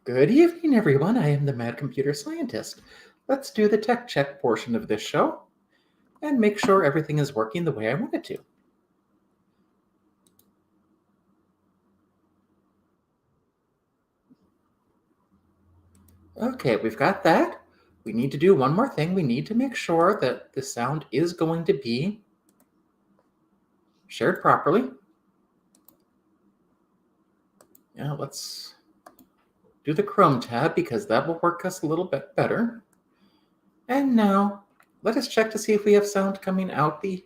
Good evening, everyone. I am the Mad Computer Scientist. Let's do the tech check portion of this show and make sure everything is working the way I want it to. Okay, we've got that. We need to do one more thing. We need to make sure that the sound is going to be shared properly. Now let's do the Chrome tab because that will work us a little bit better. And now let us check to see if we have sound coming out the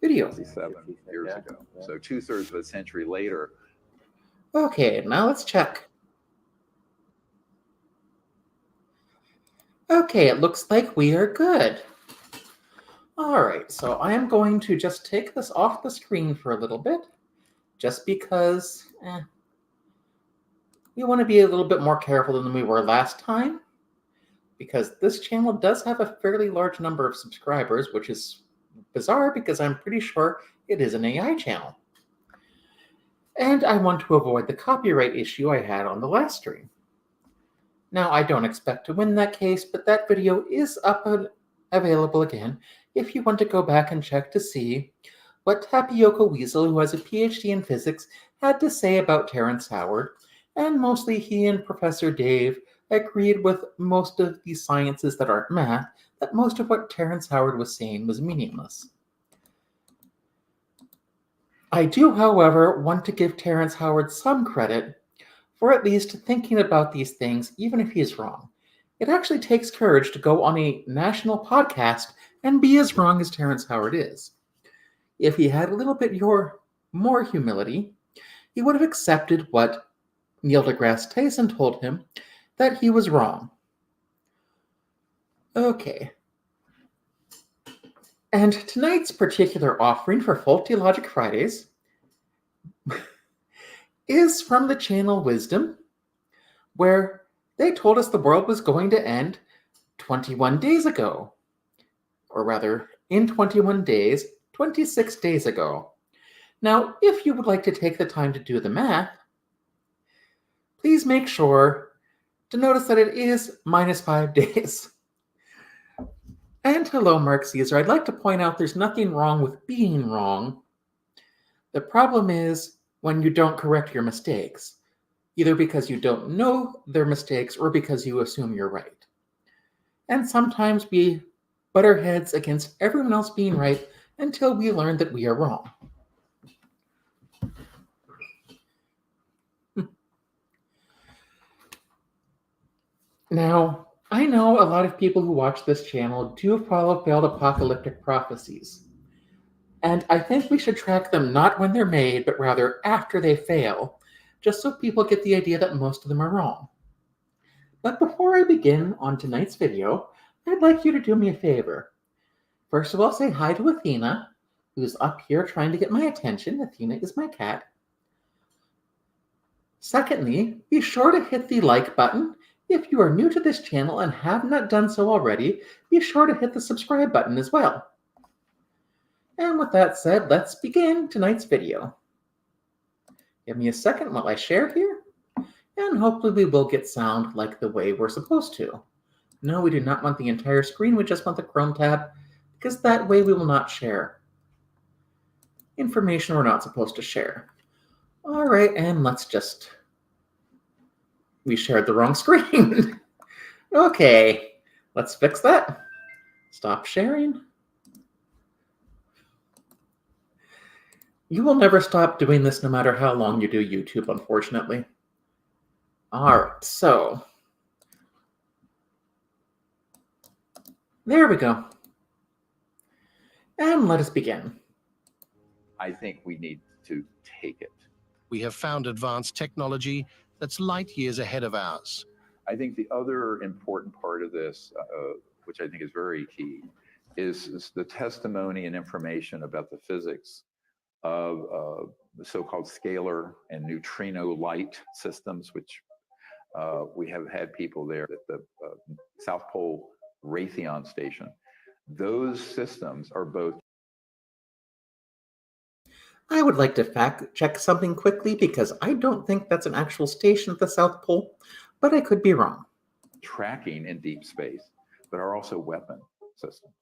video. 7 years ago. So 2/3 of a century later. Okay, now let's check. Okay, it looks like we are good. All right, so I am going to just take this off the screen for a little bit, just because we want to be a little bit more careful than we were last time, because this channel does have a fairly large number of subscribers, which is bizarre because I'm pretty sure it is an AI channel. And I want to avoid the copyright issue I had on the last stream. Now, I don't expect to win that case, but that video is up and available again if you want to go back and check to see what Tapioca Weasel, who has a PhD in physics, had to say about Terrence Howard, and mostly he and Professor Dave agreed with most of the sciences that aren't math, that most of what Terrence Howard was saying was meaningless. I do, however, want to give Terrence Howard some credit for at least thinking about these things, even if he is wrong. It actually takes courage to go on a national podcast and be as wrong as Terrence Howard is. If he had a little bit more humility, he would have accepted what Neil deGrasse Tyson told him, that he was wrong. Okay. And tonight's particular offering for Faulty Logic Fridays is from the channel Wisdom, where they told us the world was going to end 21 days ago. Or rather, in 21 days, 26 days ago. Now, if you would like to take the time to do the math, please make sure to notice that it is -5 days. And hello, Mark Caesar. I'd like to point out there's nothing wrong with being wrong. The problem is when you don't correct your mistakes, either because you don't know they're mistakes or because you assume you're right. And sometimes we butt our heads against everyone else being right until we learn that we are wrong. Now, I know a lot of people who watch this channel do follow failed apocalyptic prophecies. And I think we should track them not when they're made, but rather after they fail, just so people get the idea that most of them are wrong. But before I begin on tonight's video, I'd like you to do me a favor. First of all, say hi to Athena, who's up here trying to get my attention. Athena is my cat. Secondly, be sure to hit the like button. If you are new to this channel and have not done so already, be sure to hit the subscribe button as well. And with that said, let's begin tonight's video. Give me a second while I share here, and hopefully we will get sound like the way we're supposed to. No, we do not want the entire screen, we just want the Chrome tab, because that way we will not share information we're not supposed to share. All right, and we shared the wrong screen. Okay, let's fix that. Stop sharing. You will never stop doing this no matter how long you do YouTube, unfortunately. All right, so there we go. And let us begin. I think we need to take it. We have found advanced technology that's light years ahead of ours. I think the other important part of this, which I think is very key, is the testimony and information about the physics of the so-called scalar and neutrino light systems, which we have had people there at the South Pole Raytheon station. Those systems are both. I would like to fact check something quickly because I don't think that's an actual station at the South Pole. but I could be wrong. Tracking in deep space, but are also weapon systems.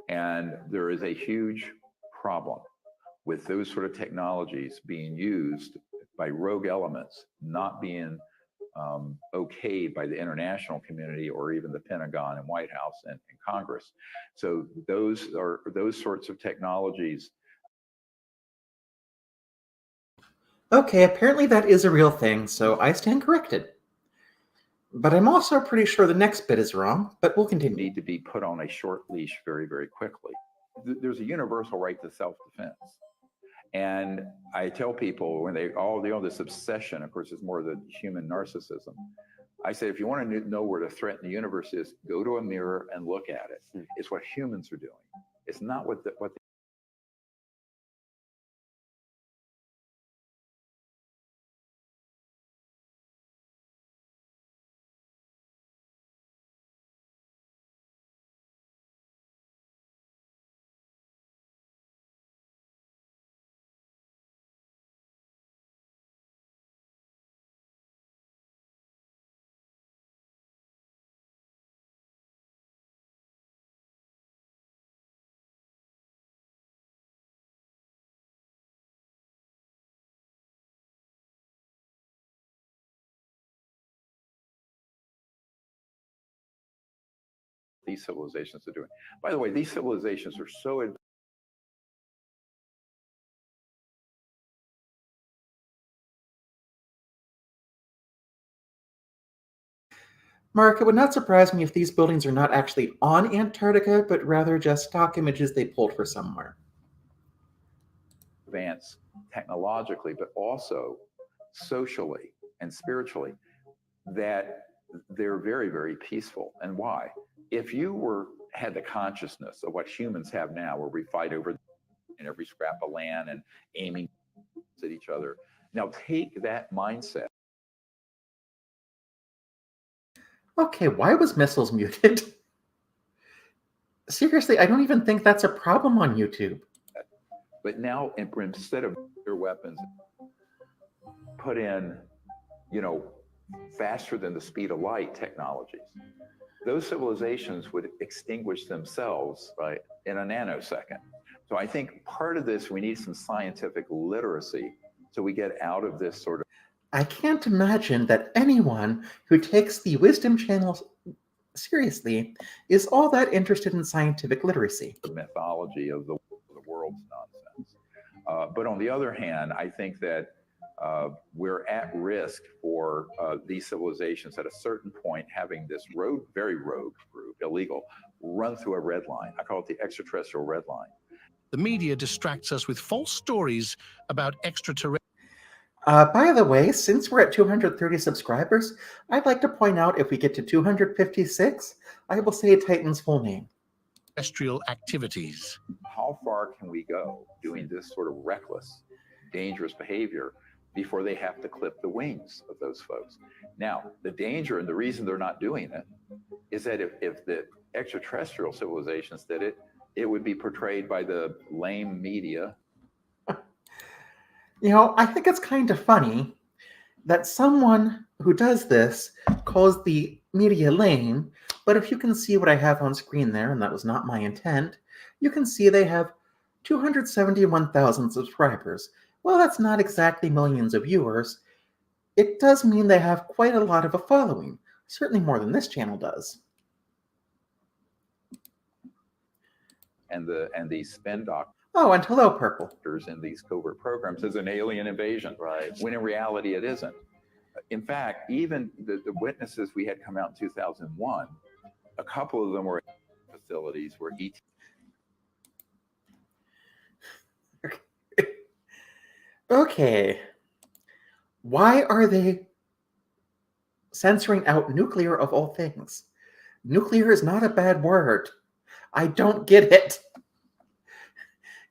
And there is a huge problem with those sort of technologies being used by rogue elements, not being okayed by the international community or even the Pentagon and White House and Congress. So those sorts of technologies. Okay, apparently that is a real thing, so I stand corrected. But I'm also pretty sure the next bit is wrong, but we'll continue. Need to be put on a short leash very, very quickly. There's a universal right to self-defense. And I tell people when they all this obsession, of course, it's more the human narcissism. I say, if you want to know where the threat in the universe is, go to a mirror and look at it. It's what humans are doing. It's not what these civilizations are doing. By the way, these civilizations are so advanced. Mark, it would not surprise me if these buildings are not actually on Antarctica, but rather just stock images they pulled for somewhere. Advanced technologically, but also socially and spiritually, that they're very, very peaceful. And why? If you had the consciousness of what humans have now, where we fight over in every scrap of land and aiming at each other, now take that mindset. Okay, why was missiles muted? Seriously, I don't even think that's a problem on YouTube. But now, instead of their weapons, put in, faster than the speed of light technologies. Those civilizations would extinguish themselves in a nanosecond. So I think part of this, we need some scientific literacy so we get out of this sort of. I can't imagine that anyone who takes the Wisdom Channel seriously is all that interested in scientific literacy. Mythology of the world's nonsense. But on the other hand, I think that we're at risk for these civilizations at a certain point having this very rogue group, illegal, run through a red line. I call it the extraterrestrial red line. The media distracts us with false stories about extraterrestrial. By the way, since we're at 230 subscribers, I'd like to point out if we get to 256, I will say Titan's full name. Terrestrial activities. How far can we go doing this sort of reckless, dangerous behavior before they have to clip the wings of those folks? Now, the danger and the reason they're not doing it is that if the extraterrestrial civilizations did it, it would be portrayed by the lame media. I think it's kind of funny that someone who does this calls the media lame, but if you can see what I have on screen there, and that was not my intent, you can see they have 271,000 subscribers. Well, that's not exactly millions of viewers. It does mean they have quite a lot of a following, certainly more than this channel does. And these spin doctors. Oh, and hello, Purple. In these covert programs as an alien invasion, right? When in reality it isn't. In fact, even the witnesses we had come out in 2001, a couple of them were facilities where ET. Okay. Why are they censoring out nuclear of all things? Nuclear is not a bad word. I don't get it.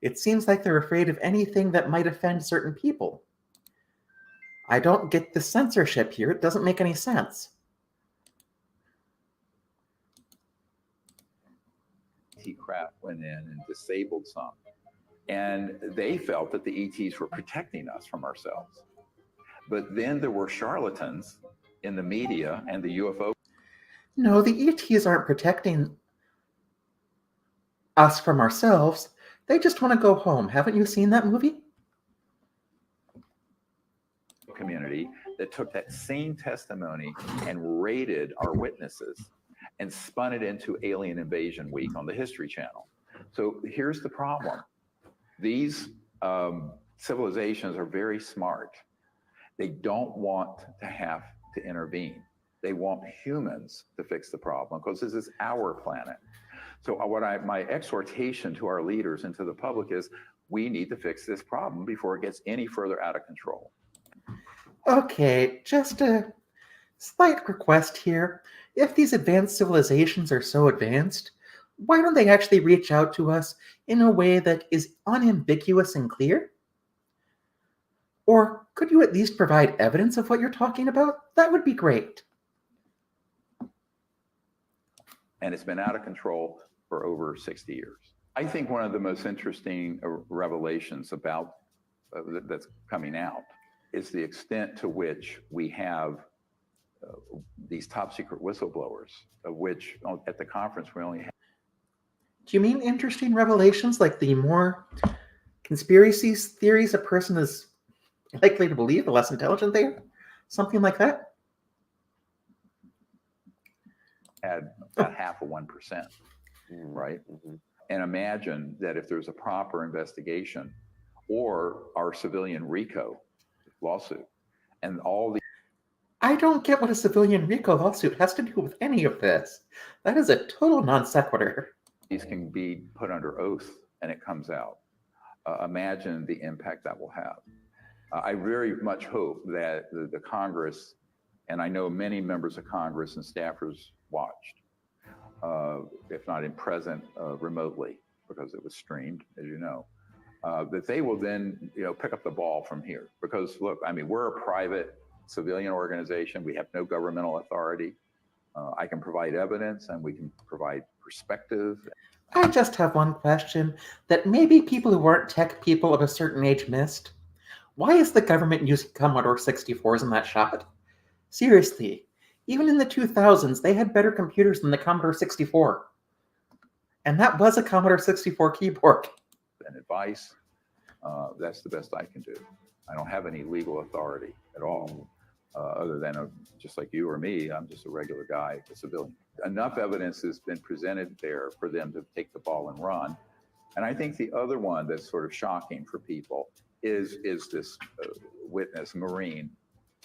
It seems like they're afraid of anything that might offend certain people. I don't get the censorship here. It doesn't make any sense. ET craft went in and disabled some. And they felt that the ETs were protecting us from ourselves. But then there were charlatans in the media and the UFO. No, the ETs aren't protecting us from ourselves. They just want to go home. Haven't you seen that movie? Community that took that same testimony and rated our witnesses and spun it into Alien Invasion Week on the History Channel. So here's the problem. These civilizations are very smart. They don't want to have to intervene. They want humans to fix the problem because this is our planet. So my exhortation to our leaders and to the public is we need to fix this problem before it gets any further out of control. Okay, just a slight request here. If these advanced civilizations are so advanced, why don't they actually reach out to us in a way that is unambiguous and clear? Or could you at least provide evidence of what you're talking about? That would be great. And it's been out of control for over 60 years. I think one of the most interesting revelations about that's coming out is the extent to which we have these top secret whistleblowers, of which at the conference we only have. Do you mean interesting revelations like the more conspiracy theories a person is likely to believe, the less intelligent they are? Something like that? Had about half of 1%, right? Mm-hmm. And imagine that if there's a proper investigation or our civilian RICO lawsuit and all the I don't get what a civilian RICO lawsuit has to do with any of this. That is a total non sequitur. these can be put under oath and it comes out. Imagine the impact that will have. I very much hope that the Congress, and I know many members of Congress and staffers watched, if not in present, remotely, because it was streamed, as you know, that they will then, pick up the ball from here. Because look, I mean, we're a private civilian organization. We have no governmental authority. I can provide evidence and we can provide perspective. I just have one question that maybe people who aren't tech people of a certain age missed. Why is the government using Commodore 64s in that shot? Seriously, even in the 2000s, they had better computers than the Commodore 64. And that was a Commodore 64 keyboard. And advice, that's the best I can do. I don't have any legal authority at all, other than just like you or me, I'm just a regular guy, a civilian. Enough evidence has been presented there for them to take the ball and run. And I think the other one that's sort of shocking for people is this witness, Marine,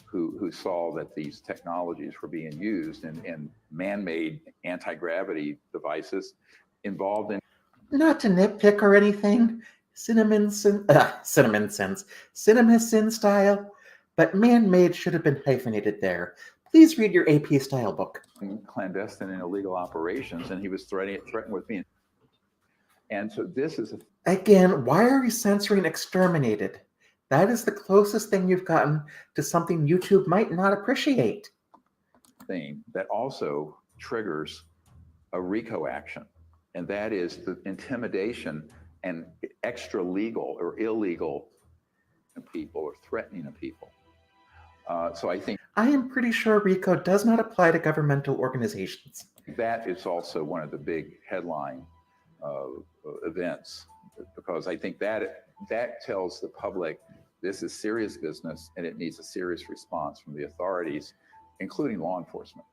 who saw that these technologies were being used in man-made anti-gravity devices involved in. Not to nitpick or anything, cinema sin style, but man-made should have been hyphenated there. Please read your AP style book. Clandestine and illegal operations, and he was threatened with me. And so this is Again, why are you censoring exterminated? That is the closest thing you've gotten to something YouTube might not appreciate. thing that also triggers a RICO action, and that is the intimidation and extra legal or illegal people or threatening of people. So I think I am pretty sure RICO does not apply to governmental organizations. that is also one of the big headline events, because I think that tells the public this is serious business and it needs a serious response from the authorities, including law enforcement.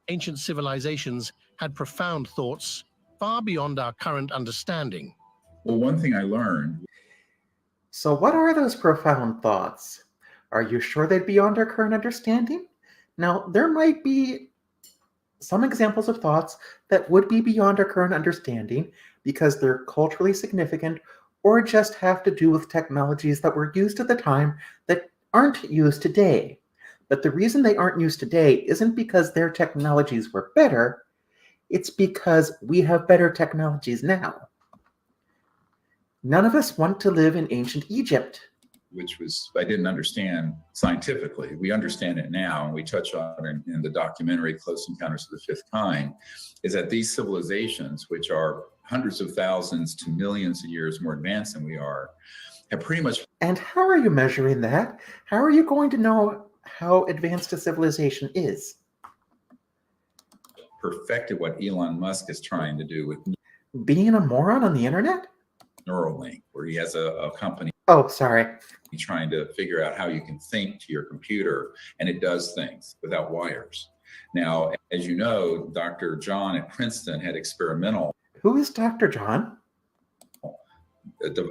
Ancient civilizations had profound thoughts far beyond our current understanding. Well, one thing I learned. So what are those profound thoughts? Are you sure they'd be beyond our current understanding? Now, there might be some examples of thoughts that would be beyond our current understanding because they're culturally significant or just have to do with technologies that were used at the time that aren't used today. But the reason they aren't used today isn't because their technologies were better, it's because we have better technologies now. None of us want to live in ancient Egypt. Which was, I didn't understand scientifically. We understand it now, and we touch on it in the documentary Close Encounters of the Fifth Kind, is that these civilizations, which are hundreds of thousands to millions of years more advanced than we are, have pretty much. And how are you measuring that? How are you going to know how advanced a civilization is. Perfected what Elon Musk is trying to do with Being a moron on the internet? Neuralink, where he has a company Oh, sorry. trying to figure out how you can think to your computer, and it does things without wires. Now, as you know, Dr. John at Princeton had experimental Who is Dr. John?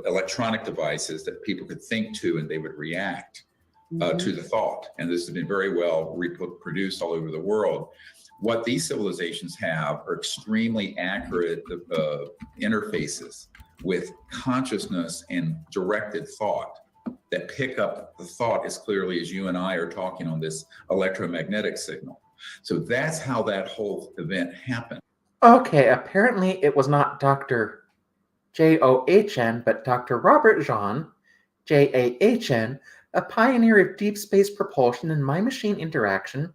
electronic devices that people could think to, and they would react to the thought. And this has been very well reproduced all over the world. What these civilizations have are extremely accurate interfaces with consciousness and directed thought that pick up the thought as clearly as you and I are talking on this electromagnetic signal. So that's how that whole event happened. Okay, apparently it was not Dr. John, but Dr. Robert John, Jahn, a pioneer of deep space propulsion and mind-machine interactions,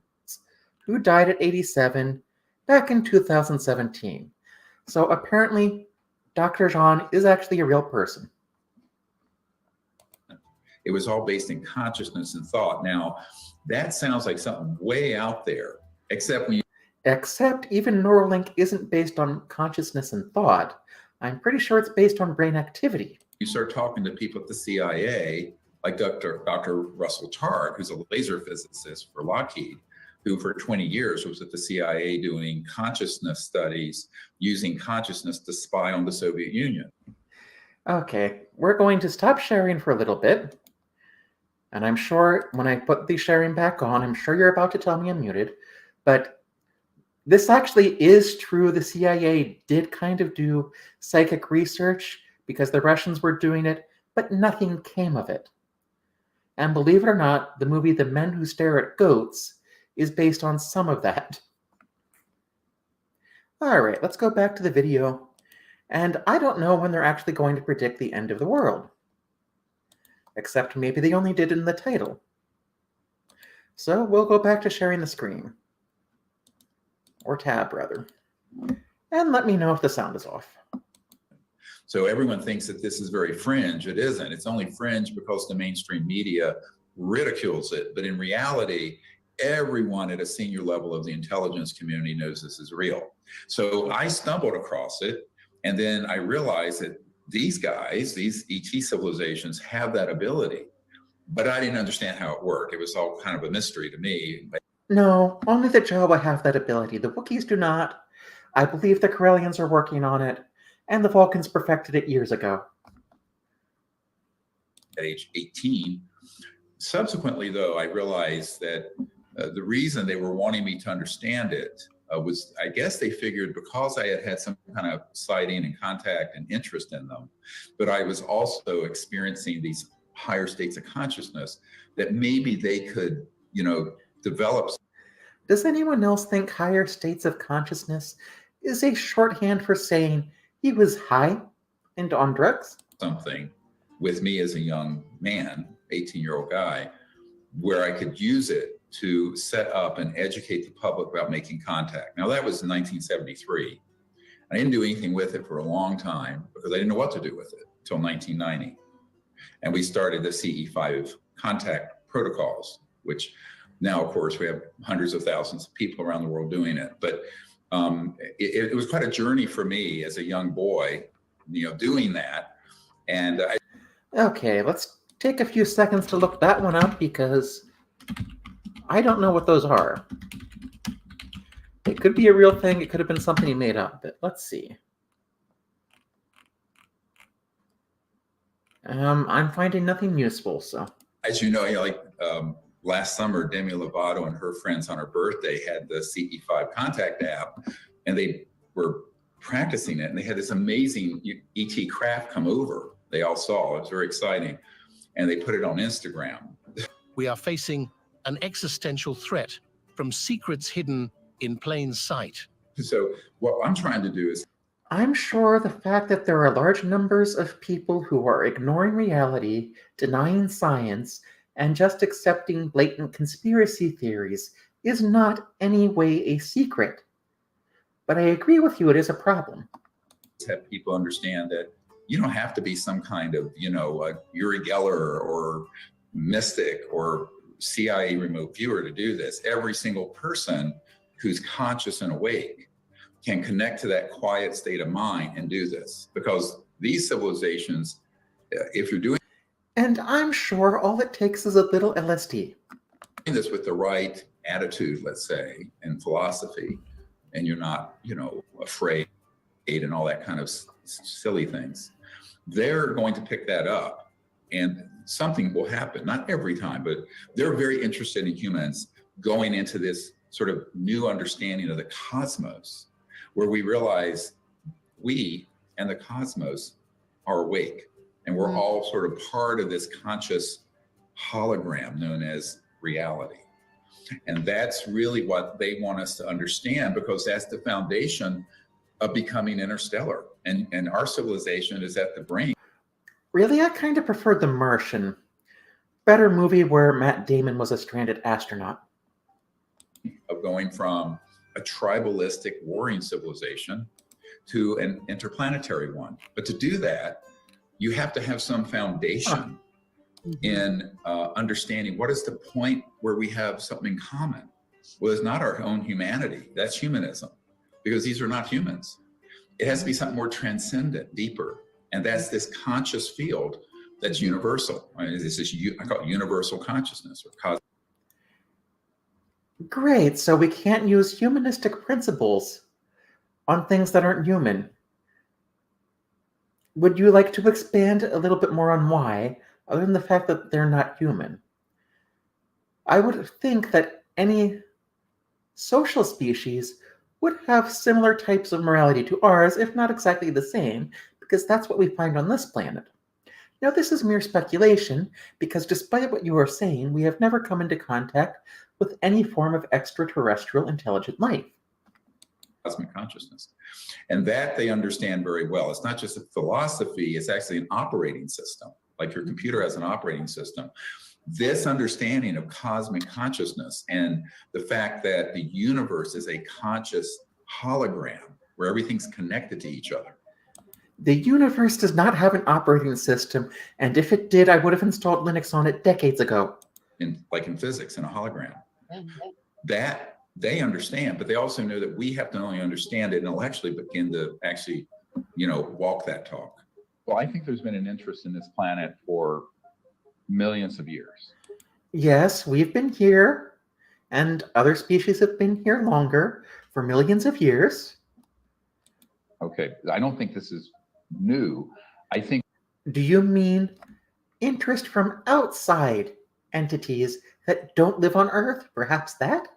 who died at 87 back in 2017. So apparently, Dr. John is actually a real person. It was all based in consciousness and thought. Now, that sounds like something way out there, except even Neuralink isn't based on consciousness and thought. I'm pretty sure it's based on brain activity. You start talking to people at the CIA, like Dr. Russell Targ, who's a laser physicist for Lockheed, who for 20 years was at the CIA doing consciousness studies, using consciousness to spy on the Soviet Union. Okay, we're going to stop sharing for a little bit. And I'm sure when I put the sharing back on, I'm sure you're about to tell me I'm muted. But this actually is true. The CIA did kind of do psychic research because the Russians were doing it, but nothing came of it. And believe it or not, the movie The Men Who Stare at Goats is based on some of that. All right, let's go back to the video. And I don't know when they're actually going to predict the end of the world. Except maybe they only did it in the title. So we'll go back to sharing the screen. Or tab, rather. And let me know if the sound is off. So everyone thinks that this is very fringe. It isn't. It's only fringe because the mainstream media ridicules it. But in reality, everyone at a senior level of the intelligence community knows this is real. So I stumbled across it, and then I realized that these guys, these ET civilizations, have that ability. But I didn't understand how it worked. It was all kind of a mystery to me. No, only the Jawa have that ability. The Wookiees do not. I believe the Corellians are working on it, and the Vulcans perfected it years ago. At age 18. Subsequently, though, I realized that the reason they were wanting me to understand it was, I guess they figured because I had had some kind of sighting and contact and interest in them, but I was also experiencing these higher states of consciousness, that maybe they could, develop. Does anyone else think higher states of consciousness is a shorthand for saying he was high and on drugs? Something with me as a young man, 18-year-old guy, where I could use it to set up and educate the public about making contact. Now, that was in 1973. I didn't do anything with it for a long time because I didn't know what to do with it until 1990. And we started the CE5 contact protocols, which now, of course, we have hundreds of thousands of people around the world doing it. But it was quite a journey for me as a young boy, doing that. And Okay, let's take a few seconds to look that one up because I don't know what those are. It could be a real thing. It could have been something he made up, but let's see. I'm finding nothing useful, so. As you know, last summer, Demi Lovato and her friends on her birthday had the CE5 contact app, and they were practicing it, and they had this amazing ET craft come over. They all saw. It was very exciting. And they put it on Instagram. We are facing an existential threat from secrets hidden in plain sight. So what I'm trying to do is, I'm sure the fact that there are large numbers of people who are ignoring reality, denying science, and just accepting blatant conspiracy theories is not any way a secret. But I agree with you, it is a problem. Have people understand that you don't have to be some kind of, Uri Geller or mystic or CIA remote viewer to do this. Every single person who's conscious and awake can connect to that quiet state of mind and do this, because these civilizations, if you're doing And I'm sure all it takes is a little LSD. this with the right attitude, let's say, and philosophy, and you're not, afraid and all that kind of silly things, they're going to pick that up and something will happen. Not every time, but they're very interested in humans going into this sort of new understanding of the cosmos, where we realize we and the cosmos are awake, and we're all sort of part of this conscious hologram known as reality. And that's really what they want us to understand, because that's the foundation of becoming interstellar. And our civilization is at the brink. Really, I kind of preferred The Martian. Better movie where Matt Damon was a stranded astronaut. Of going from a tribalistic warring civilization to an interplanetary one. But to do that, you have to have some foundation in understanding what is the point where we have something in common. Well, it's not our own humanity. That's humanism, because these are not humans. It has to be something more transcendent, deeper. And that's this conscious field that's universal. I call it universal consciousness or cosmic. Great, so we can't use humanistic principles on things that aren't human. Would you like to expand a little bit more on why, other than the fact that they're not human? I would think that any social species would have similar types of morality to ours, if not exactly the same, because that's what we find on this planet. Now, this is mere speculation, because despite what you are saying, we have never come into contact with any form of extraterrestrial intelligent life. Cosmic consciousness. And that they understand very well. It's not just a philosophy, it's actually an operating system. Like your computer has an operating system. This understanding of cosmic consciousness and the fact that the universe is a conscious hologram where everything's connected to each other. The universe does not have an operating system, and if it did, I would have installed Linux on it decades ago. Like in physics, in a hologram. That they understand, but they also know that we have to not only understand it and intellectually begin to actually, walk that talk. Well, I think there's been an interest in this planet for millions of years. Yes, we've been here, and other species have been here longer, for millions of years. Okay, I don't think this is new. I think. Do you mean interest from outside entities that don't live on Earth? Perhaps that?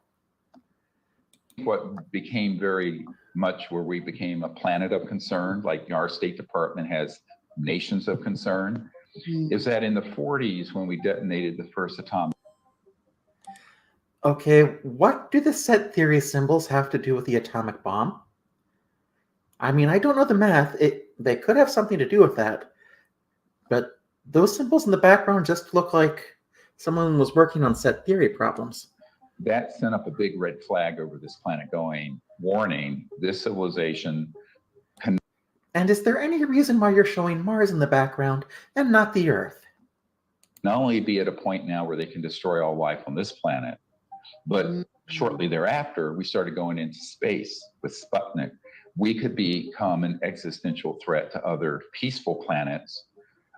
What became very much where we became a planet of concern, like our State Department has nations of concern, is that in the 40s when we detonated the first atomic. Okay, what do the set theory symbols have to do with the atomic bomb? I mean, I don't know the math. They could have something to do with that. But those symbols in the background just look like someone was working on set theory problems. That sent up a big red flag over this planet going, warning, this civilization. And is there any reason why you're showing Mars in the background and not the Earth? Not only be at a point now where they can destroy all life on this planet, but shortly thereafter, we started going into space with Sputnik. We could become an existential threat to other peaceful planets,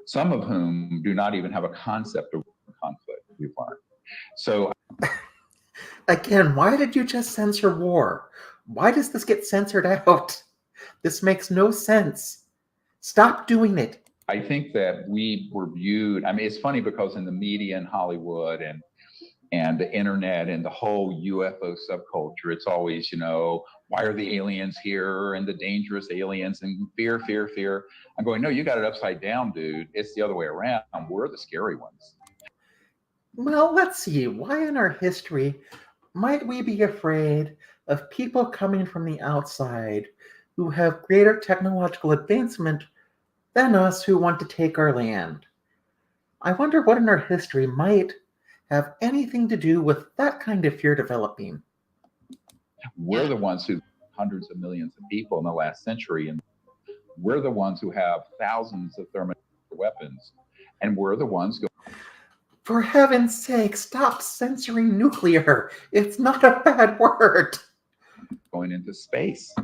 some of whom do not even have a concept of conflict, we've learned. So again, why did you just censor war? Why does this get censored out? This makes no sense. Stop doing it. I think that we were viewed, I mean, it's funny because in the media in Hollywood and the internet and the whole UFO subculture, it's always, why are the aliens here and the dangerous aliens and fear, fear, fear. I'm going, no, you got it upside down, dude. It's the other way around. We're the scary ones. Well, let's see. Why in our history might we be afraid of people coming from the outside who have greater technological advancement than us who want to take our land? I wonder what in our history might have anything to do with that kind of fear developing. We're the ones who hundreds of millions of people in the last century, and we're the ones who have thousands of thermonuclear weapons, and we're the ones For heaven's sake, stop censoring nuclear. It's not a bad word. Going into space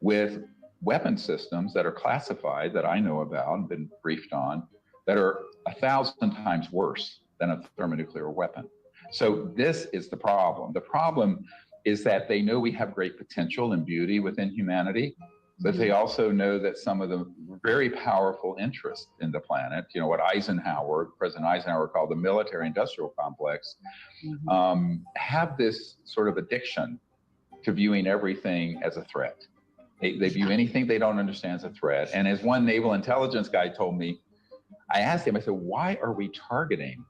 with weapon systems that are classified, that I know about and been briefed on, that are 1,000 times worse than a thermonuclear weapon. So this is the problem. The problem is that they know we have great potential and beauty within humanity, but they also know that some of the very powerful interests in the planet, you know, what President Eisenhower called the military-industrial complex, have this sort of addiction to viewing everything as a threat. They view anything they don't understand as a threat. And as one naval intelligence guy told me, I asked him, I said, why are we targeting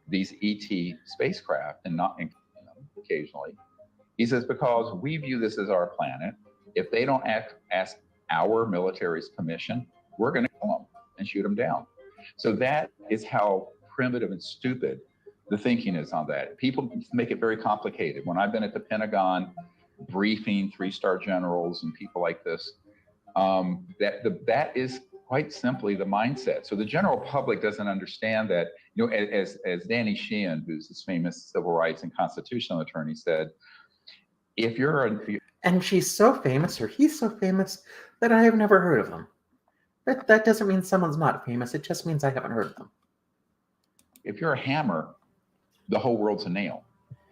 these ET spacecraft and not including them occasionally? He says, because we view this as our planet. If they don't ask our military's permission, we're going to kill them and shoot them down. So that is how primitive and stupid the thinking is on that. People make it very complicated. When I've been at the Pentagon briefing 3-star generals and people like this, that is quite simply the mindset. So the general public doesn't understand that, you know, as Danny Sheehan, who's this famous civil rights and constitutional attorney, said, if you're and she's so famous, or he's so famous, that I have never heard of them. That doesn't mean someone's not famous. It just means I haven't heard of them. If you're a hammer, the whole world's a nail.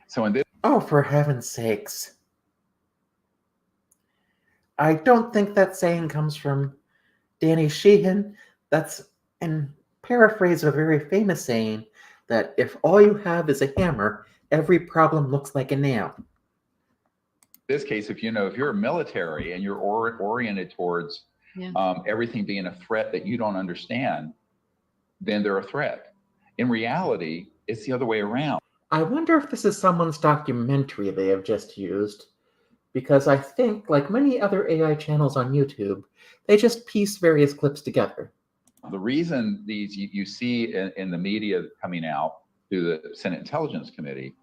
So in this, oh, for heaven's sakes. I don't think that saying comes from Danny Sheehan. That's a paraphrase of a very famous saying that if all you have is a hammer, every problem looks like a nail. This case, if you're a military and you're oriented towards everything being a threat that you don't understand, then they're a threat. In reality, it's the other way around. I wonder if this is someone's documentary they have just used, because I think, like many other AI channels on YouTube, they just piece various clips together. The reason these you see in the media coming out through the Senate Intelligence Committee,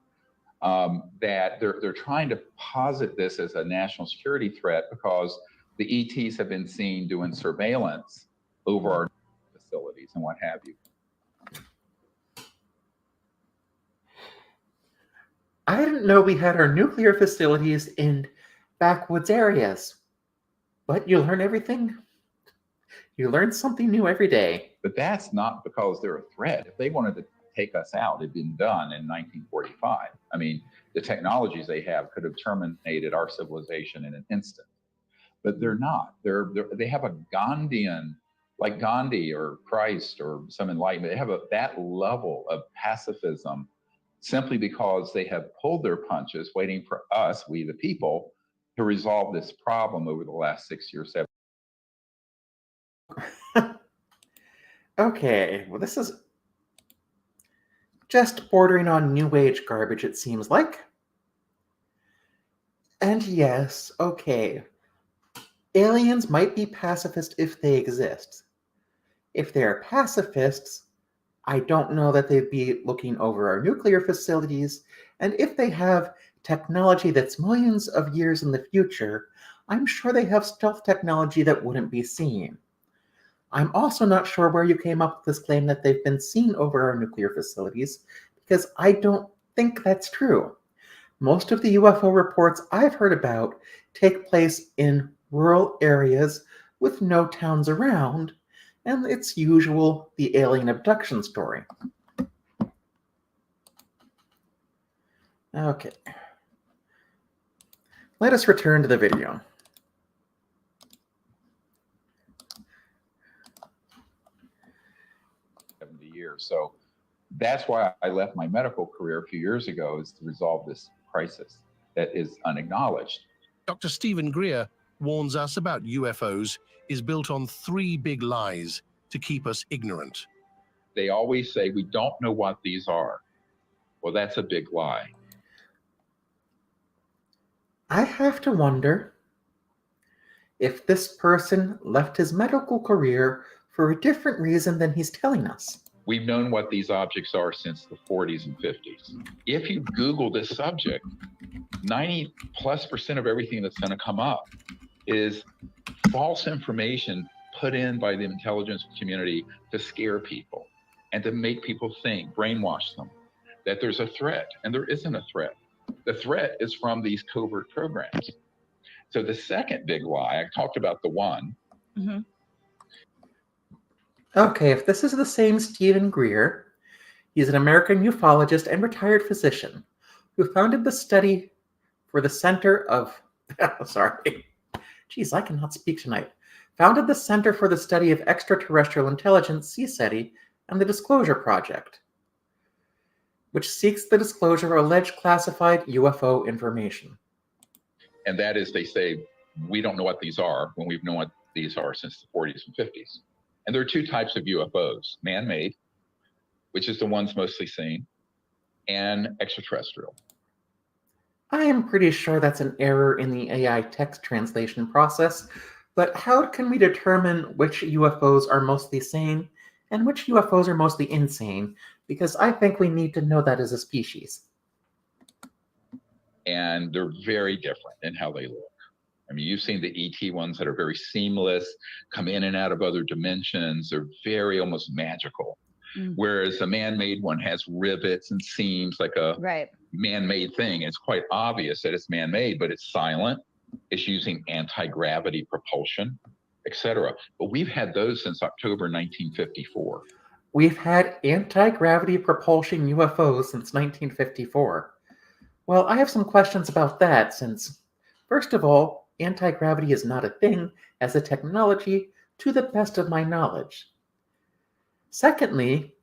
that they're trying to posit this as a national security threat because the ETs have been seen doing surveillance over our facilities and what have you. I didn't know we had our nuclear facilities in backwoods areas. But you learn everything. You learn something new every day. But that's not because they're a threat. If they wanted to take us out, it'd been done in 1945. I mean, the technologies they have could have terminated our civilization in an instant. But they're not. They have a Gandhian, like Gandhi or Christ or some enlightenment. They have that level of pacifism simply because they have pulled their punches, waiting for us, we the people, to resolve this problem over the last 6 years, 7 years. Okay, well, this is just bordering on New Age garbage, it seems like. And yes, okay, aliens might be pacifist if they exist. If they're pacifists, I don't know that they'd be looking over our nuclear facilities, and if they have technology that's millions of years in the future, I'm sure they have stealth technology that wouldn't be seen. I'm also not sure where you came up with this claim that they've been seen over our nuclear facilities, because I don't think that's true. Most of the UFO reports I've heard about take place in rural areas with no towns around, and it's usual the alien abduction story. Okay. Let us return to the video. Years. So that's why I left my medical career a few years ago, is to resolve this crisis that is unacknowledged. Dr. Stephen Greer warns us about UFOs is built on 3 big lies to keep us ignorant. They always say, we don't know what these are. Well, that's a big lie. I have to wonder if this person left his medical career for a different reason than he's telling us. We've known what these objects are since the 40s and 50s. If you Google this subject, 90+% of everything that's going to come up is false information put in by the intelligence community to scare people and to make people think, brainwash them. that there's a threat, and there isn't a threat. The threat is from these covert programs. So the second big lie, I talked about the one. Mm-hmm. Okay, if this is the same Stephen Greer, he's an American ufologist and retired physician who founded the study for the Center of... sorry. Jeez, I cannot speak tonight. Founded the Center for the Study of Extraterrestrial Intelligence, CSETI, and the Disclosure Project, which seeks the disclosure of alleged classified UFO information. And that is, they say, we don't know what these are when we've known what these are since the 40s and 50s. And there are two types of UFOs, man-made, which is the ones mostly seen, and extraterrestrial. I am pretty sure that's an error in the AI text translation process, but how can we determine which UFOs are mostly sane and which UFOs are mostly insane? Because I think we need to know that as a species. And they're very different in how they look. I mean, you've seen the ET ones that are very seamless, come in and out of other dimensions. They're very almost magical. Whereas the man-made one has rivets and seams like a man-made thing. It's quite obvious that it's man-made, but it's silent. It's using anti-gravity propulsion, etc. But we've had those since October 1954. We've had anti-gravity propulsion UFOs since 1954. Well, I have some questions about that since, first of all, anti-gravity is not a thing as a technology to the best of my knowledge. Secondly,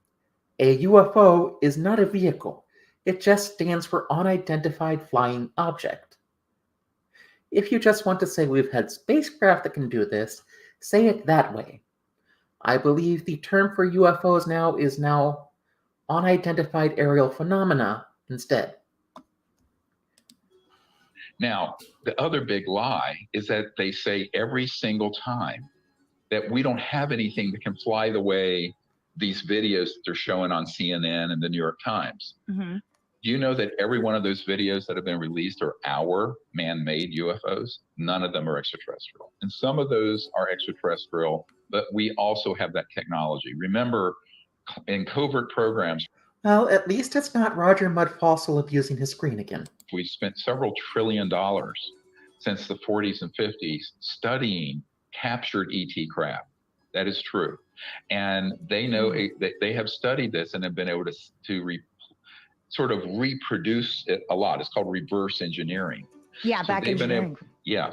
a UFO is not a vehicle. It just stands for unidentified flying object. If you just want to say we've had spacecraft that can do this, say it that way. I believe the term for UFOs now is unidentified aerial phenomena instead. Now, the other big lie is that they say every single time that we don't have anything that can fly the way these videos that they're showing on CNN and the New York Times. Mm-hmm. Do you know that every one of those videos that have been released are our man-made UFOs? None of them are extraterrestrial. And some of those are extraterrestrial, but we also have that technology. Remember, in covert programs, Well, at least it's not Roger Mudfossil abusing his screen again. we spent several $1 trillion since the 40s and 50s studying captured ET craft. That is true. And they know that they have studied this and have been able to sort of reproduce it a lot. It's called reverse engineering. Yeah, So back engineering.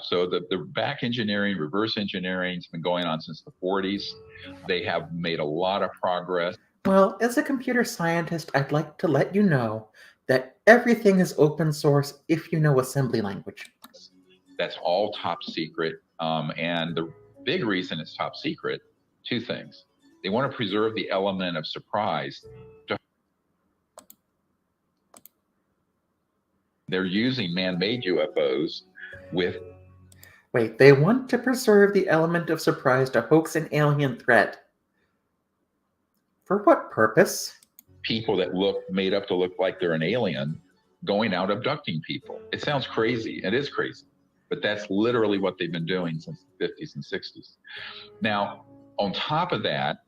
So the back engineering, reverse engineering has been going on since the 40s. They have made a lot of progress. Well, as a computer scientist, I'd like to let you know that everything is open source if you know assembly language. That's all top secret. And the big reason it's top secret, two things. They want to preserve the element of surprise. They're using man-made UFOs with... Wait, they want to preserve the element of surprise to hoax an alien threat. For what purpose? People that made up to look like they're an alien going out abducting people. It sounds crazy. It is crazy. But that's literally what they've been doing since the 50s and 60s. Now, on top of that,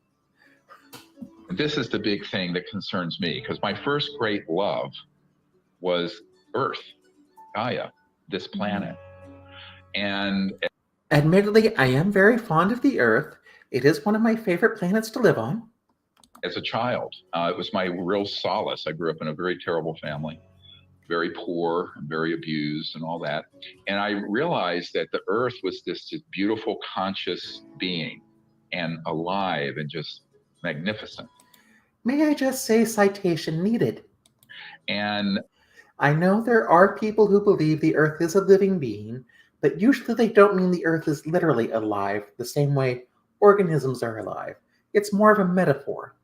this is the big thing that concerns me, because my first great love was Earth, Gaia, this planet. And admittedly, I am very fond of the Earth. It is one of my favorite planets to live on. As a child, it was my real solace. I grew up in a very terrible family, very poor and very abused and all that. And I realized that the Earth was this beautiful, conscious being and alive and just magnificent. May I just say citation needed? And I know there are people who believe the Earth is a living being, but usually they don't mean the Earth is literally alive the same way organisms are alive. It's more of a metaphor.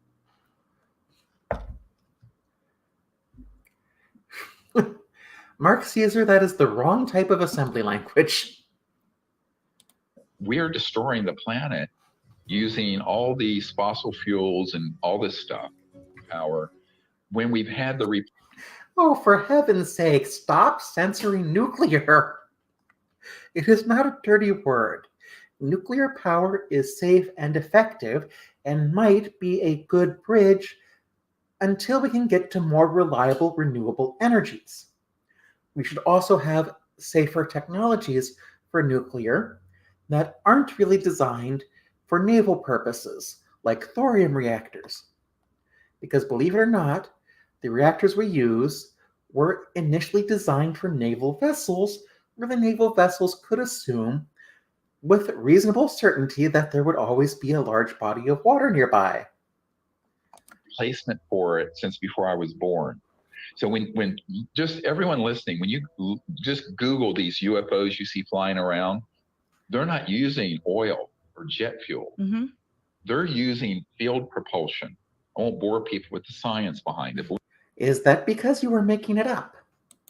Mark Caesar, that is the wrong type of assembly language. We are destroying the planet using all these fossil fuels and all this stuff, power, when we've had the... Oh, for heaven's sake, stop censoring nuclear. It is not a dirty word. Nuclear power is safe and effective and might be a good bridge until we can get to more reliable renewable energies. We should also have safer technologies for nuclear that aren't really designed for naval purposes, like thorium reactors. Because believe it or not, the reactors we use were initially designed for naval vessels, where the naval vessels could assume with reasonable certainty that there would always be a large body of water nearby. Placement for it since before I was born. So when just everyone listening, when you just Google these UFOs you see flying around, they're not using oil or jet fuel. Mm-hmm. They're using field propulsion. I won't bore people with the science behind it. Is that because you were making it up?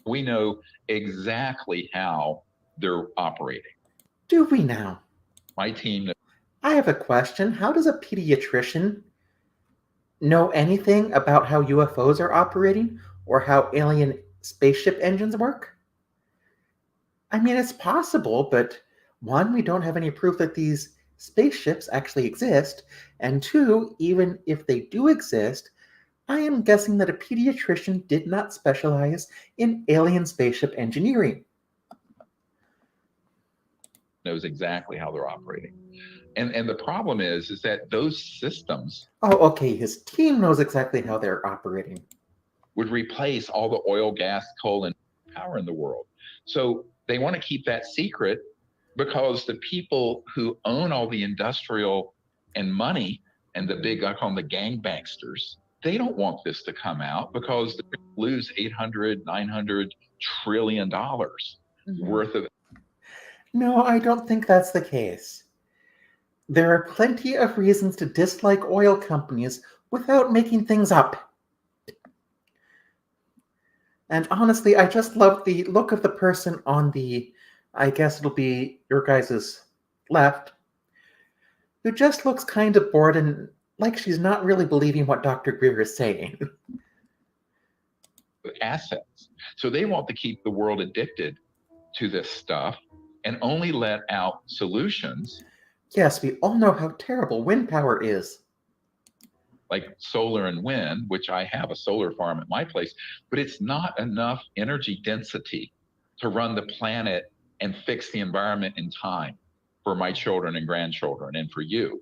We know exactly how they're operating. Do we now? My team. I have a question. How does a pediatrician know anything about how UFOs are operating or how alien spaceship engines work? I mean, it's possible, but one, we don't have any proof that these spaceships actually exist, and two, even if they do exist, I am guessing that a pediatrician did not specialize in alien spaceship engineering. Knows exactly how they're operating. And the problem is that those systems Oh, okay, his team knows exactly how they're operating. Would replace all the oil, gas, coal, and power in the world. So they want to keep that secret because the people who own all the industrial and money and the big, I call them the gangbangsters, they don't want this to come out because they lose 800, 900 trillion dollars worth of. No, I don't think that's the case. There are plenty of reasons to dislike oil companies without making things up. And honestly, I just love the look of the person on the, I guess it'll be your guys' left, who just looks kind of bored and like she's not really believing what Dr. Greer is saying. Assets. So they want to keep the world addicted to this stuff and only let out solutions. Yes, we all know how terrible wind power is. Like solar and wind, which I have a solar farm at my place, but it's not enough energy density to run the planet and fix the environment in time for my children and grandchildren and for you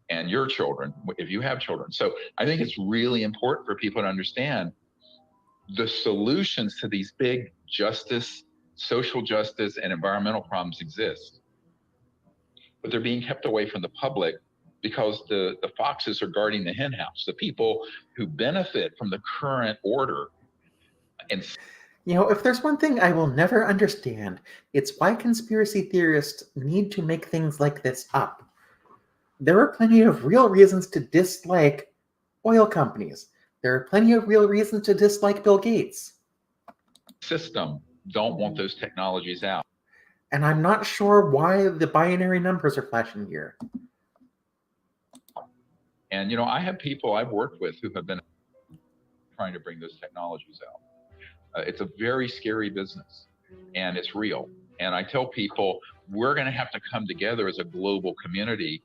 and your children, if you have children. So I think it's really important for people to understand the solutions to these big justice, social justice, and environmental problems exist, but they're being kept away from the public because the foxes are guarding the hen house. The people who benefit from the current order. And you know, if there's one thing I will never understand, it's why conspiracy theorists need to make things like this up. There are plenty of real reasons to dislike oil companies. There are plenty of real reasons to dislike Bill Gates. System don't want those technologies out. And I'm not sure why the binary numbers are flashing here. And, I have people I've worked with who have been trying to bring those technologies out. It's a very scary business, and it's real. And I tell people, we're going to have to come together as a global community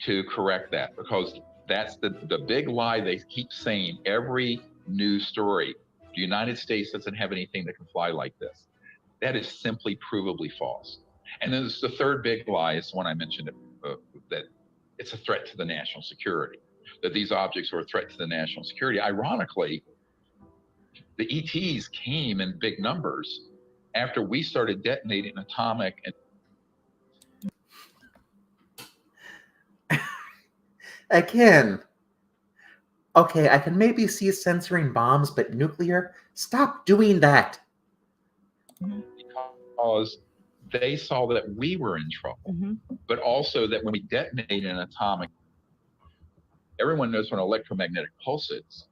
to correct that, because that's the big lie they keep saying every news story. The United States doesn't have anything that can fly like this. That is simply provably false. And then there's the third big lie is the one I mentioned, that it's a threat to the national security, that these objects are a threat to the national security. Ironically, the ETs came in big numbers after we started detonating atomic and Again, okay, I can maybe see censoring bombs, but nuclear? Stop doing that. because they saw that we were in trouble, but also that when we detonate an atomic, everyone knows what an electromagnetic pulse is.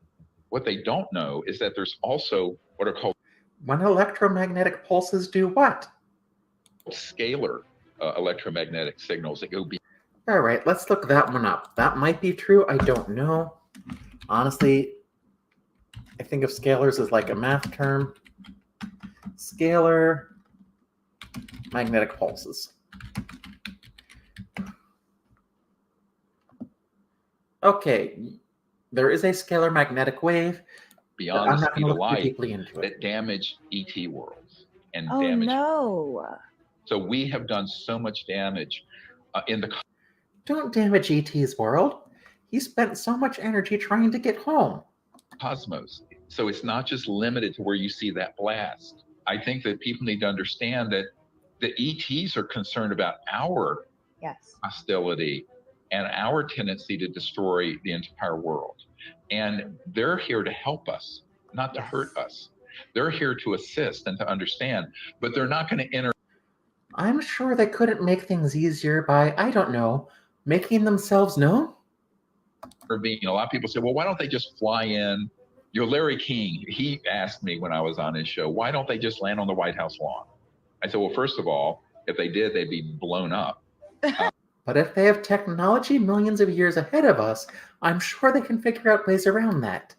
What they don't know is that there's also what are called When electromagnetic pulses do what? scalar electromagnetic signals that go beyond. All right, let's look that one up. That might be true. I don't know. Honestly, I think of scalars as like a math term. Scalar magnetic pulses. Okay. There is a scalar magnetic wave, but beyond I'm the not speed going to of look too light deeply into it. that damage ET worlds and Oh damage. no. So we have done so much damage in the Don't damage ET's world. He spent so much energy trying to get home. cosmos. So it's not just limited to where you see that blast. I think that people need to understand that the ETs are concerned about our Yes. hostility and our tendency to destroy the entire world. And they're here to help us, not to hurt us. They're here to assist and to understand, but they're not going to I'm sure they couldn't make things easier by, I don't know, making themselves known? intervene. A lot of people say, well, why don't they just fly in? Larry King, he asked me when I was on his show, why don't they just land on the White House lawn? I said, well, first of all, if they did, they'd be blown up. But if they have technology millions of years ahead of us, I'm sure they can figure out ways around that.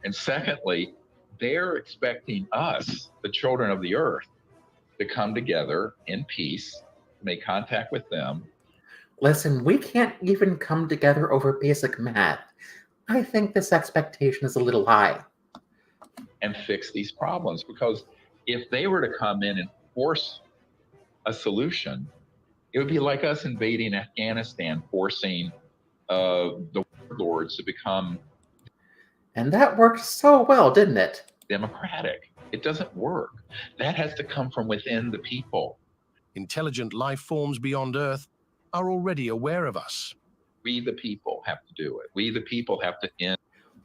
And secondly, they're expecting us, the children of the earth, to come together in peace, make contact with them. Listen, we can't even come together over basic math. I think this expectation is a little high. And fix these problems, because if they were to come in and force a solution, it would be like us invading Afghanistan, forcing the warlords to become. And that worked so well, didn't it? Democratic. It doesn't work. That has to come from within the people. Intelligent life forms beyond Earth are already aware of us. We, the people, have to do it. We, the people, have to end.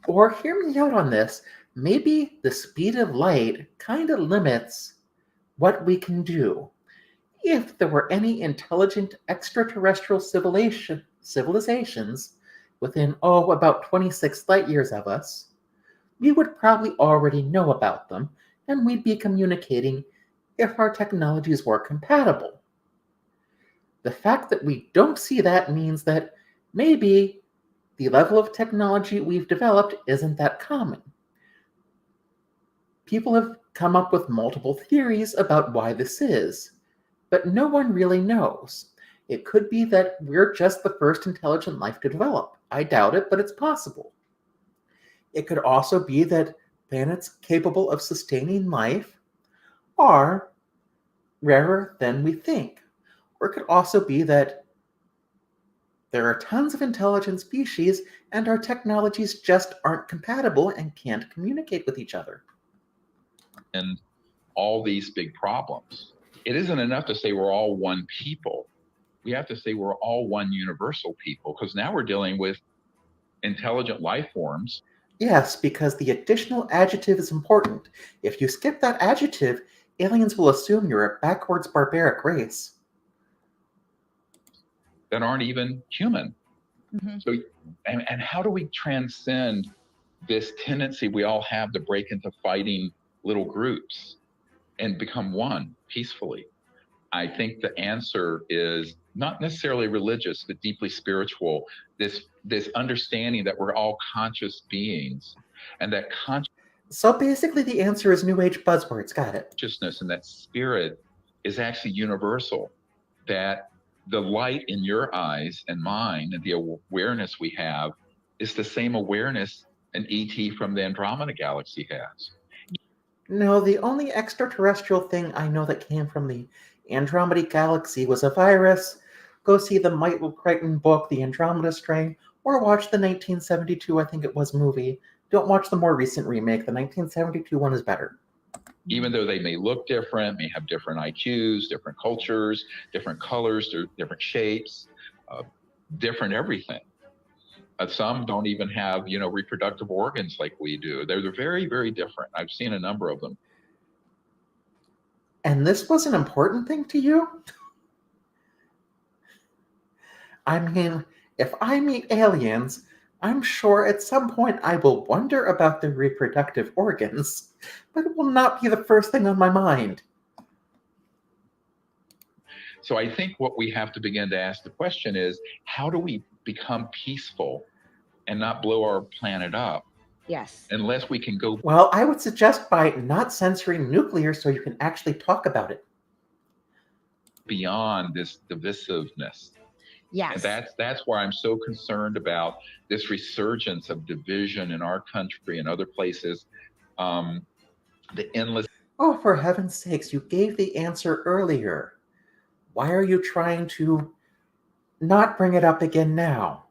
Or hear me out on this. Maybe the speed of light kind of limits what we can do. If there were any intelligent extraterrestrial civilizations within, about 26 light years of us, we would probably already know about them, and we'd be communicating if our technologies were compatible. The fact that we don't see that means that maybe the level of technology we've developed isn't that common. People have come up with multiple theories about why this is, but no one really knows. It could be that we're just the first intelligent life to develop. I doubt it, but it's possible. It could also be that planets capable of sustaining life are rarer than we think. Or it could also be that there are tons of intelligent species and our technologies just aren't compatible and can't communicate with each other. And all these big problems. It isn't enough to say we're all one people. We have to say we're all one universal people, because now we're dealing with intelligent life forms. Yes, because the additional adjective is important. If you skip that adjective, aliens will assume you're a backwards barbaric race that aren't even human. Mm-hmm. So, and how do we transcend this tendency we all have to break into fighting little groups and become one peacefully? I think the answer is not necessarily religious, but deeply spiritual. This understanding that we're all conscious beings, and that So basically the answer is New Age buzzwords, got it. Consciousness and that spirit is actually universal, that the light in your eyes and mine and the awareness we have is the same awareness an ET from the Andromeda galaxy has. No, the only extraterrestrial thing I know that came from the Andromeda galaxy was a virus. Go see the Michael Crichton book, The Andromeda Strain, or watch the 1972, I think it was, movie. Don't watch the more recent remake. The 1972 one is better. Even though they may look different, may have different IQs, different cultures, different colors, different shapes, different everything. Some don't even have, reproductive organs like we do. They're very, very different. I've seen a number of them. And this was an important thing to you? I mean, if I meet aliens, I'm sure at some point I will wonder about their reproductive organs, but it will not be the first thing on my mind. So I think what we have to begin to ask the question is, how do we become peaceful and not blow our planet up? Yes. Unless we can go. Well, I would suggest by not censoring nuclear so you can actually talk about it. Beyond this divisiveness. And that's why I'm so concerned about this resurgence of division in our country and other places. The endless. Oh, for heaven's sakes, you gave the answer earlier. Why are you trying to not bring it up again now?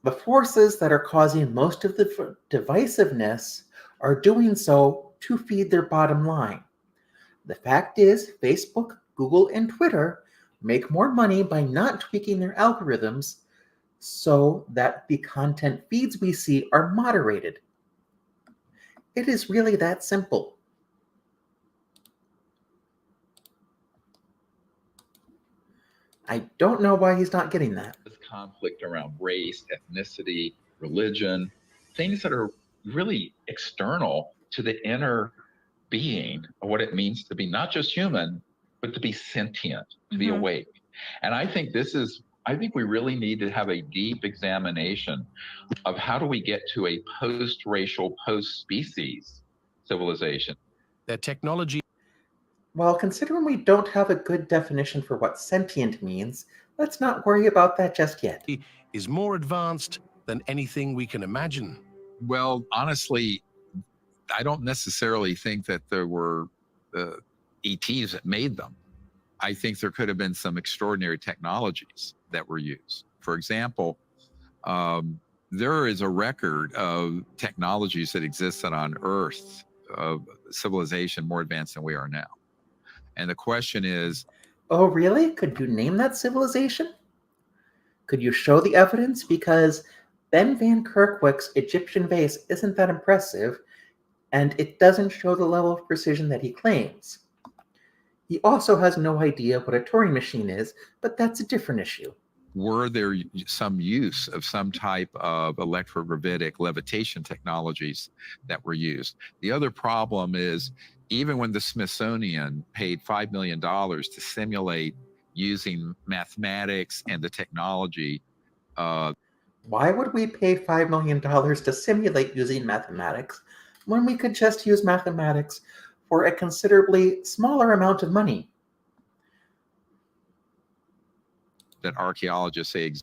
The forces that are causing most of the divisiveness are doing so to feed their bottom line. The fact is, Facebook, Google, and Twitter make more money by not tweaking their algorithms so that the content feeds we see are moderated. It is really that simple. I don't know why he's not getting that. This conflict around race, ethnicity, religion, things that are really external to the inner being of what it means to be not just human, but to be sentient, to be awake. And I think we really need to have a deep examination of how do we get to a post-racial, post-species civilization. Their technology Well, considering we don't have a good definition for what sentient means, let's not worry about that just yet. is more advanced than anything we can imagine. Well, honestly, I don't necessarily think that there were ETs that made them. I think there could have been some extraordinary technologies that were used. For example, there is a record of technologies that existed on Earth, of civilization more advanced than we are now. And the question is, Oh, really? Could you name that civilization? Could you show the evidence? Because Ben Van Kerkhoek's Egyptian vase isn't that impressive, and it doesn't show the level of precision that he claims. He also has no idea what a Turing machine is, but that's a different issue. were there some use of some type of electrogravitic levitation technologies that were used? The other problem is, even when the Smithsonian paid $5 million to simulate using mathematics and the technology. Why would we pay $5 million to simulate using mathematics when we could just use mathematics for a considerably smaller amount of money? That archaeologists say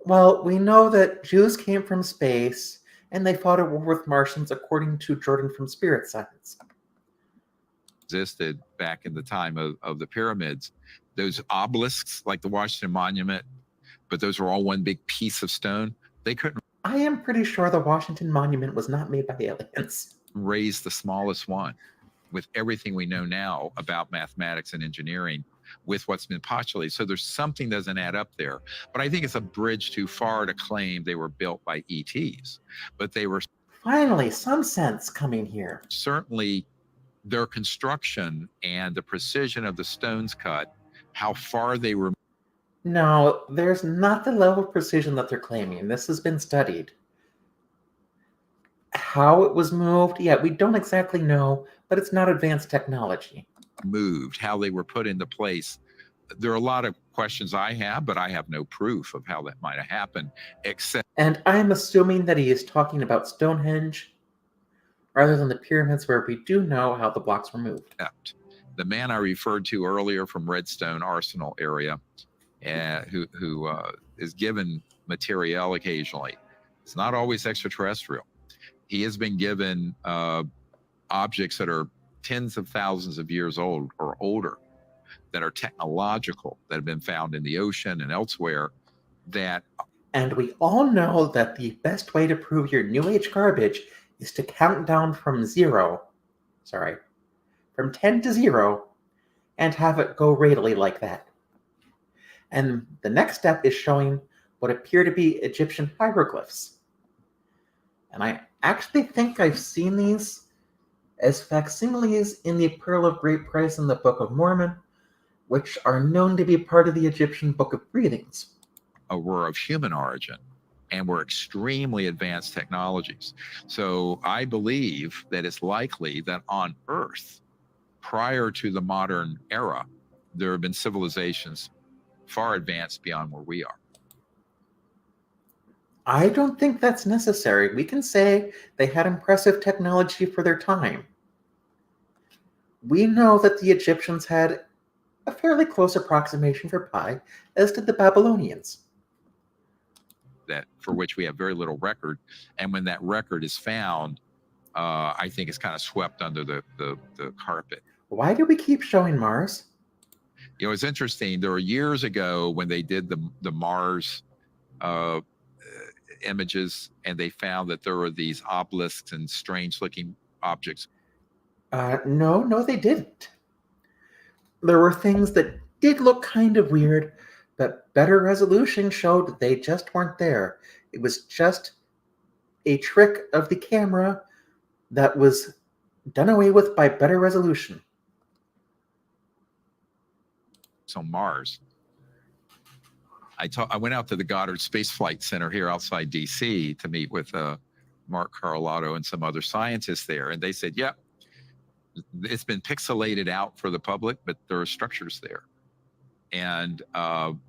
Well, we know that Jews came from space and they fought a war with Martians, according to Jordan from Spirit Science. Existed back in the time of the pyramids. Those obelisks, like the Washington Monument, but those were all one big piece of stone. They couldn't. I am pretty sure the Washington Monument was not made by aliens. Raise the smallest one with everything we know now about mathematics and engineering with what's been postulated. So there's something doesn't add up there. But I think it's a bridge too far to claim they were built by ETs. But they were finally some sense coming here. Certainly their construction and the precision of the stones cut, how far they were. No, there's not the level of precision that they're claiming. This has been studied. How it was moved, yeah, we don't exactly know, but it's not advanced technology. Moved, how they were put into place. There are a lot of questions I have, but I have no proof of how that might have happened, except. And I'm assuming that he is talking about Stonehenge rather than the pyramids, where we do know how the blocks were moved. The man I referred to earlier from Redstone Arsenal area, who is given material occasionally. It's not always extraterrestrial. He has been given objects that are tens of thousands of years old or older, that are technological, that have been found in the ocean and elsewhere. And we all know that the best way to prove your New Age garbage is to count down from 10 to 0, and have it go radially like that. And the next step is showing what appear to be Egyptian hieroglyphs. And I actually think I've seen these as facsimiles in the Pearl of Great Price and the Book of Mormon, which are known to be part of the Egyptian Book of Breathings. Were of human origin and were extremely advanced technologies. So I believe that it's likely that on Earth, prior to the modern era, there have been civilizations far advanced beyond where we are. I don't think that's necessary. We can say they had impressive technology for their time. We know that the Egyptians had a fairly close approximation for pi, as did the Babylonians. That for which we have very little record, and when that record is found, I think it's kind of swept under the carpet. Why do we keep showing Mars? You know, it's interesting. There were years ago when they did the Mars images, and they found that there were these obelisks and strange-looking objects. No, they didn't. There were things that did look kind of weird, but better resolution showed that they just weren't there. It was just a trick of the camera that was done away with by better resolution. On Mars. I went out to the Goddard Space Flight Center here outside DC to meet with Mark Carlotta and some other scientists there, and they said, "Yeah, it's been pixelated out for the public, but there are structures there, and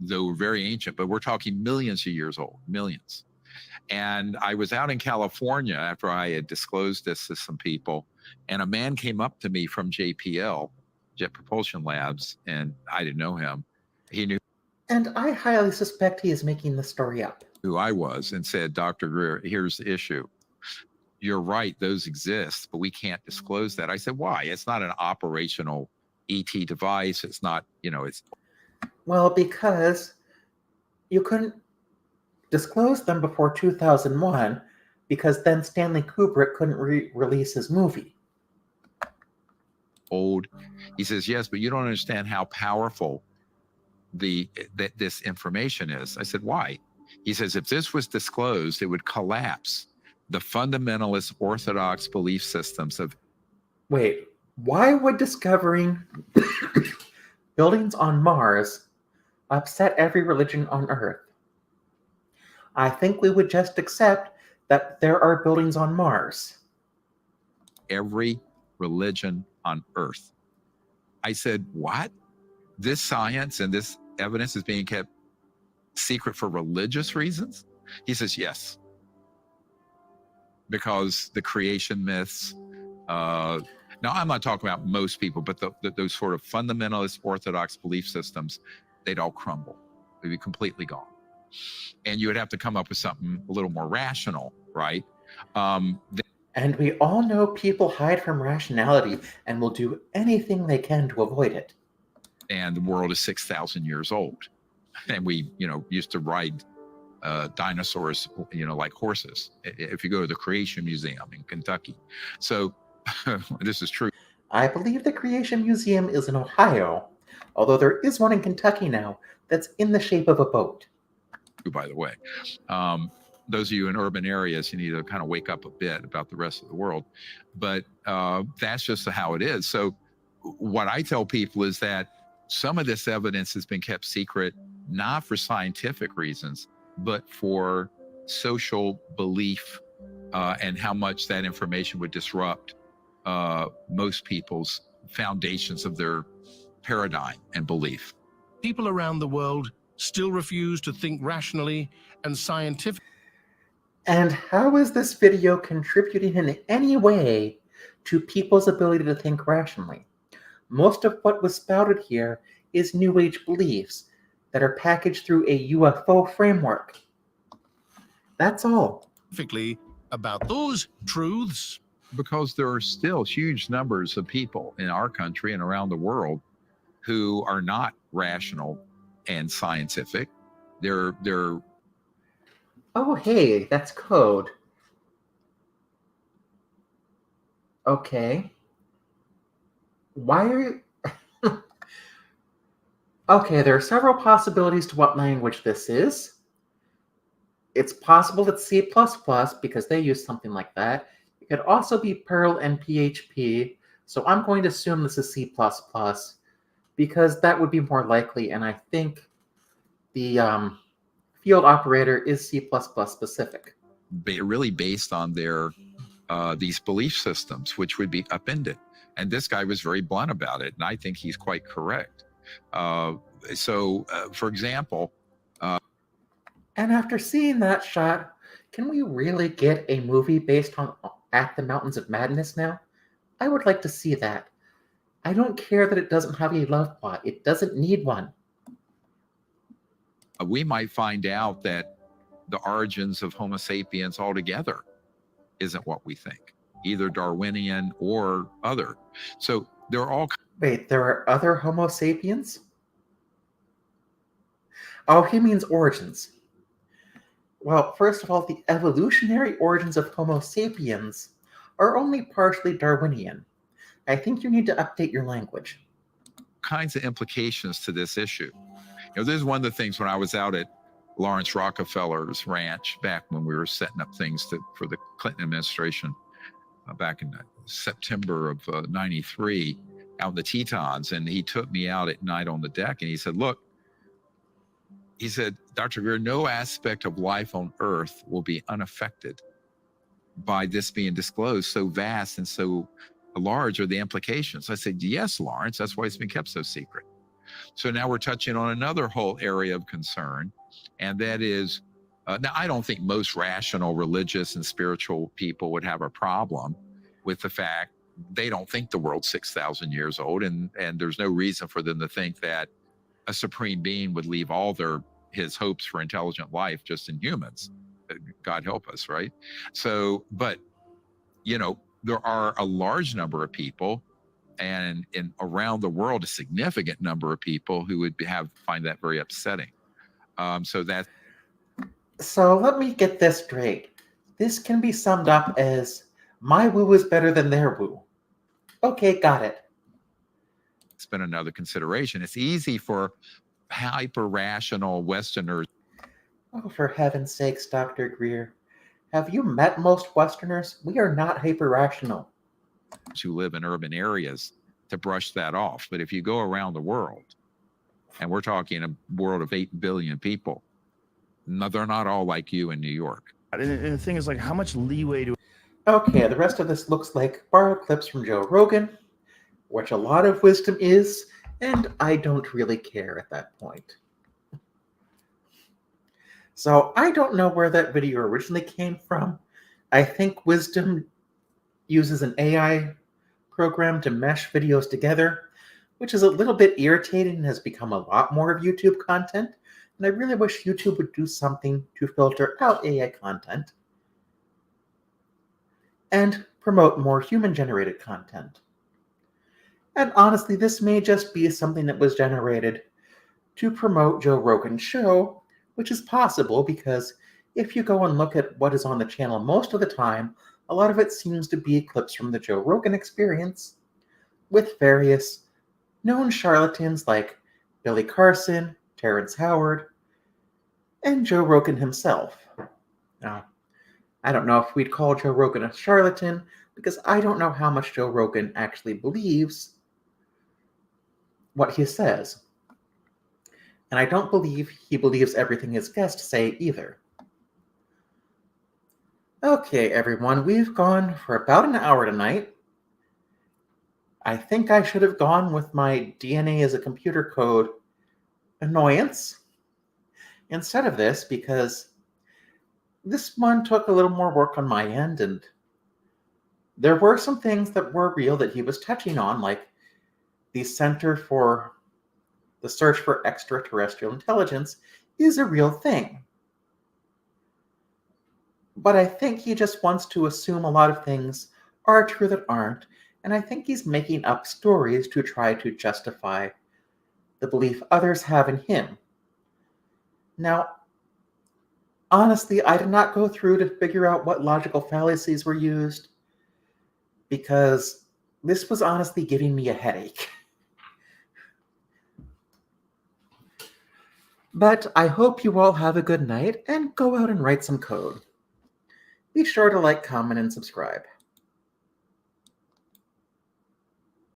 they were very ancient. But we're talking millions of years old, millions." And I was out in California after I had disclosed this to some people, and a man came up to me from JPL, Jet Propulsion Labs, and I didn't know him. He knew. And I highly suspect he is making the story up. Who I was, and said, "Dr. Greer, here's the issue. You're right, those exist, but we can't disclose that." I said, "Why? It's not an operational ET device. It's not, it's..." Well, because you couldn't disclose them before 2001, because then Stanley Kubrick couldn't release his movie. Old. He says, "Yes, but you don't understand how powerful that this information is." I said, "Why?" He says, "If this was disclosed, it would collapse the fundamentalist orthodox belief systems of..." Wait, why would discovering buildings on Mars upset every religion on Earth? I think we would just accept that there are buildings on Mars. Every religion on Earth. I said, "What? This science and this evidence is being kept secret for religious reasons?" He says, "Yes. Because the creation myths, now I'm not talking about most people, but those sort of fundamentalist orthodox belief systems, they'd all crumble. They'd be completely gone. And you would have to come up with something a little more rational, right?" And we all know people hide from rationality and will do anything they can to avoid it. And the world is 6,000 years old. And we, used to ride dinosaurs, like horses. If you go to the Creation Museum in Kentucky. So this is true. I believe the Creation Museum is in Ohio, although there is one in Kentucky now that's in the shape of a boat. By the way, those of you in urban areas, you need to kind of wake up a bit about the rest of the world. But that's just how it is. So what I tell people is that some of this evidence has been kept secret, not for scientific reasons, but for social belief and how much that information would disrupt most people's foundations of their paradigm and belief. People around the world still refuse to think rationally and scientifically. And how is this video contributing in any way to people's ability to think rationally? Most of what was spouted here is New Age beliefs that are packaged through a UFO framework. That's all. About those truths. Because there are still huge numbers of people in our country and around the world who are not rational and scientific. They're Oh, hey, that's code. Okay. Why are you... Okay, there are several possibilities to what language this is. It's possible it's C++ because they use something like that. It could also be Perl and PHP, so I'm going to assume this is C++ because that would be more likely, and I think the field operator is C++ specific. really based on their these belief systems, which would be upended. And this guy was very blunt about it, and I think he's quite correct. For example... and after seeing that shot, can we really get a movie based on At the Mountains of Madness now? I would like to see that. I don't care that it doesn't have a love plot. It doesn't need one. We might find out that the origins of Homo sapiens altogether isn't what we think, either Darwinian or other. So there are all. Wait, there are other Homo sapiens? Oh, he means origins. Well, first of all, the evolutionary origins of Homo sapiens are only partially Darwinian. I think you need to update your language. Kinds of implications to this issue. This is one of the things when I was out at Lawrence Rockefeller's ranch back when we were setting up things for the Clinton administration back in September of '93 out in the Tetons. And he took me out at night on the deck and he said, look, he said, Dr. Greer, no aspect of life on Earth will be unaffected by this being disclosed. So vast and so large are the implications. I said, yes, Lawrence, that's why it's been kept so secret. So now we're touching on another whole area of concern, and that is, now I don't think most rational religious and spiritual people would have a problem with the fact they don't think the world's 6,000 years old, and there's no reason for them to think that a supreme being would leave all his hopes for intelligent life just in humans. God help us, right? So, but, there are a large number of people and around the world, a significant number of people who would find that very upsetting. So let me get this straight. This can be summed up as, my woo is better than their woo. Okay, got it. It's been another consideration. It's easy for hyper-rational Westerners. Oh, for heaven's sakes, Dr. Greer. Have you met most Westerners? We are not hyper-rational. Who live in urban areas to brush that off. But if you go around the world, and we're talking a world of 8 billion people, they're not all like you in New York. And the thing is, like, how much leeway do... Okay, the rest of this looks like borrowed clips from Joe Rogan, which a lot of wisdom is, and I don't really care at that point. So I don't know where that video originally came from. I think wisdom uses an AI program to mesh videos together, which is a little bit irritating and has become a lot more of YouTube content. And I really wish YouTube would do something to filter out AI content and promote more human-generated content. And honestly, this may just be something that was generated to promote Joe Rogan's show, which is possible because if you go and look at what is on the channel most of the time, a lot of it seems to be clips from the Joe Rogan Experience with various known charlatans like Billy Carson, Terrence Howard, and Joe Rogan himself. Now, I don't know if we'd call Joe Rogan a charlatan because I don't know how much Joe Rogan actually believes what he says. And I don't believe he believes everything his guests say either. Okay, everyone, we've gone for about an hour tonight. I think I should have gone with my DNA as a computer code annoyance instead of this because this one took a little more work on my end, and there were some things that were real that he was touching on, like the Center for the Search for Extraterrestrial Intelligence is a real thing. But I think he just wants to assume a lot of things are true that aren't, and I think he's making up stories to try to justify the belief others have in him. Now, honestly, I did not go through to figure out what logical fallacies were used, because this was honestly giving me a headache. But I hope you all have a good night and go out and write some code. Be sure to like, comment, and subscribe.